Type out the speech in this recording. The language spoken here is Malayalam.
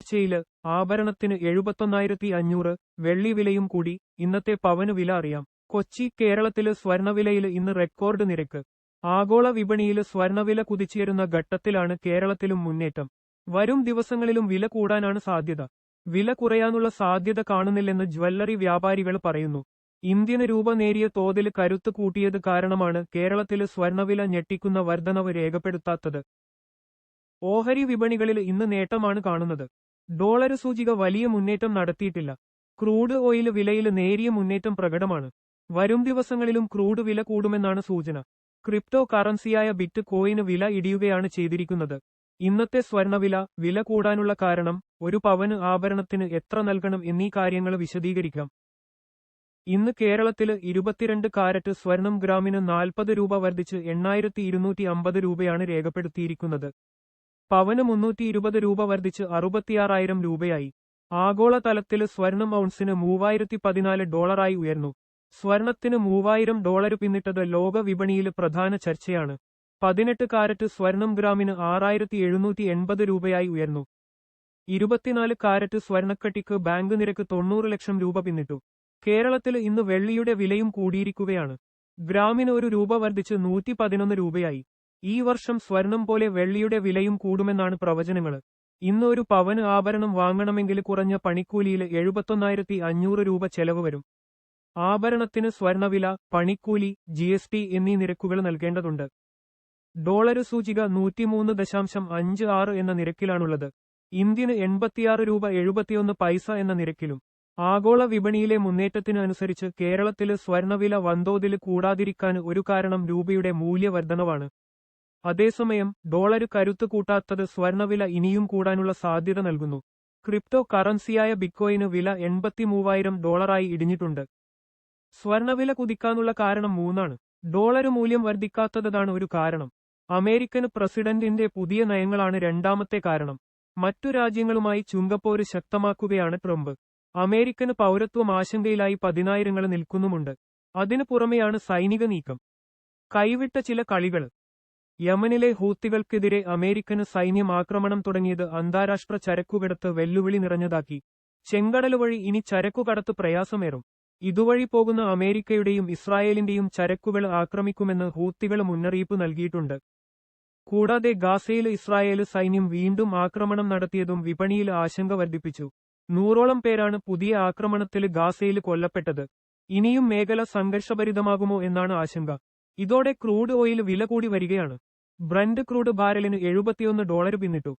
കാഴ്ചയില് ആഭരണത്തിന് 71,500, വെള്ളി വിലയും കൂടി. ഇന്നത്തെ പവന് വില അറിയാം. കൊച്ചി, കേരളത്തില് സ്വർണവിലയില് ഇന്ന് റെക്കോർഡ് നിരക്ക്. ആഗോള വിപണിയില് സ്വർണവില കുതിച്ചുയരുന്ന ഘട്ടത്തിലാണ് കേരളത്തിലും മുന്നേറ്റം. വരും ദിവസങ്ങളിലും വില കൂടാനാണ് സാധ്യത. വില കുറയാനുള്ള സാധ്യത കാണുന്നില്ലെന്ന് ജ്വല്ലറി വ്യാപാരികൾ പറയുന്നു. ഇന്ത്യന് രൂപ നേരിയ തോതിൽ കരുത്ത് കൂട്ടിയത് കാരണമാണ് കേരളത്തില് സ്വർണവില ഞെട്ടിക്കുന്ന വർധനവ് രേഖപ്പെടുത്താത്തത്. ഓഹരി വിപണികളിൽ ഇന്ന് നേട്ടമാണ് കാണുന്നത്. ഡോളർ സൂചിക വലിയ മുന്നേറ്റം നടത്തിയിട്ടില്ല. ക്രൂഡ് ഓയിൽ വിലയിൽ നേരിയ മുന്നേറ്റം പ്രകടമാണ്. വരും ദിവസങ്ങളിലും ക്രൂഡ് വില കൂടുമെന്നാണ് സൂചന. ക്രിപ്റ്റോ കറൻസിയായ ബിറ്റ് കോയിന് വില ഇടിയുകയാണ് ചെയ്തിരിക്കുന്നത്. ഇന്നത്തെ വില കൂടാനുള്ള കാരണം, ഒരു പവന് ആഭരണത്തിന് എത്ര നൽകണം എന്നീ കാര്യങ്ങൾ വിശദീകരിക്കാം. ഇന്ന് കേരളത്തില് 22 കാരറ്റ് സ്വർണം ഗ്രാമിന് 40 രൂപ വർദ്ധിച്ച് 8,250 രൂപയാണ് രേഖപ്പെടുത്തിയിരിക്കുന്നത്. പവന് 320 രൂപ വർദ്ധിച്ച് 66,000 രൂപയായി. ആഗോള തലത്തില് സ്വർണം ഔൺസിന് $3,014 ഉയർന്നു. സ്വർണത്തിന് $3,000 പിന്നിട്ടത് ലോക വിപണിയില് പ്രധാന ചർച്ചയാണ്. 18 കാരറ്റ് സ്വർണം ഗ്രാമിന് 6,780 രൂപയായി ഉയർന്നു. 24 കാരറ്റ് സ്വർണക്കട്ടിക്ക് ബാങ്ക് നിരക്ക് 90 ലക്ഷം രൂപ പിന്നിട്ടു. കേരളത്തില് ഇന്ന് വെള്ളിയുടെ വിലയും കൂടിയിരിക്കുകയാണ്. ഗ്രാമിന് 1 രൂപ വർദ്ധിച്ച് 111 രൂപയായി. ഈ വർഷം സ്വർണം പോലെ വെള്ളിയുടെ വിലയും കൂടുമെന്നാണ് പ്രവചനങ്ങള്. ഇന്ന് ഒരു പവന് ആഭരണം വാങ്ങണമെങ്കിൽ കുറഞ്ഞ പണിക്കൂലിയില് 71,500 രൂപ ചെലവ് വരും. ആഭരണത്തിന് സ്വർണവില, പണിക്കൂലി, GST എന്നീ നിരക്കുകൾ നൽകേണ്ടതുണ്ട്. ഡോളർ സൂചിക 103.56 എന്ന നിരക്കിലാണുള്ളത്. ഇന്ത്യന് 86 രൂപ 71 പൈസ എന്ന നിരക്കിലും. ആഗോള വിപണിയിലെ മുന്നേറ്റത്തിന് അനുസരിച്ച് കേരളത്തില് സ്വർണവില വൻതോതില് കൂടാതിരിക്കാൻ ഒരു കാരണം രൂപയുടെ മൂല്യവർദ്ധനവാണ്. അതേസമയം ഡോളർ കരുത്ത് കൂട്ടാത്തത് സ്വർണവില ഇനിയും കൂടാനുള്ള സാധ്യത നൽകുന്നു. ക്രിപ്റ്റോ കറൻസിയായ ബിറ്റ്കോയിന് വില $83,000 ഇടിഞ്ഞിട്ടുണ്ട്. സ്വർണവില കുതിക്കാനുള്ള കാരണം 3 ഡോളർ മൂല്യം വർദ്ധിക്കാത്തതാണ് ഒരു കാരണം. അമേരിക്കൻ പ്രസിഡന്റിന്റെ പുതിയ നയങ്ങളാണ് രണ്ടാമത്തെ കാരണം. മറ്റു രാജ്യങ്ങളുമായി ചുങ്കപ്പോര് ശക്തമാക്കുകയാണ് ട്രംപ്. അമേരിക്കന് പൗരത്വം ആശങ്കയിലായി 10,000 നിൽക്കുന്നുമുണ്ട്. അതിനു പുറമെയാണ് സൈനിക നീക്കം. കൈവിട്ട ചില കളികൾ. യമനിലെ ഹൂത്തികൾക്കെതിരെ അമേരിക്കന് സൈന്യം ആക്രമണം തുടങ്ങിയത് അന്താരാഷ്ട്ര ചരക്കുകടത്ത് വെല്ലുവിളി നിറഞ്ഞതാക്കി. ചെങ്കടല് വഴി ഇനി ചരക്കുകടത്ത് പ്രയാസമേറും. ഇതുവഴി പോകുന്ന അമേരിക്കയുടെയും ഇസ്രായേലിന്റെയും ചരക്കുകൾ ആക്രമിക്കുമെന്ന് ഹൂത്തികൾ മുന്നറിയിപ്പ് നൽകിയിട്ടുണ്ട്. കൂടാതെ ഗാസയിൽ ഇസ്രായേല് സൈന്യം വീണ്ടും ആക്രമണം നടത്തിയതും വിപണിയിൽ ആശങ്ക വർദ്ധിപ്പിച്ചു. 100ഓളം പേരാണ് പുതിയ ആക്രമണത്തിൽ ഗാസയിൽ കൊല്ലപ്പെട്ടത്. ഇനിയും മേഖല സംഘർഷഭരിതമാകുമോ എന്നാണ് ആശങ്ക. ഇതോടെ ക്രൂഡ് ഓയിൽ വില കൂടി വരികയാണ്. ബ്രന്റ് ക്രൂഡ് ബാരലിന് $71 പിന്നിട്ടു.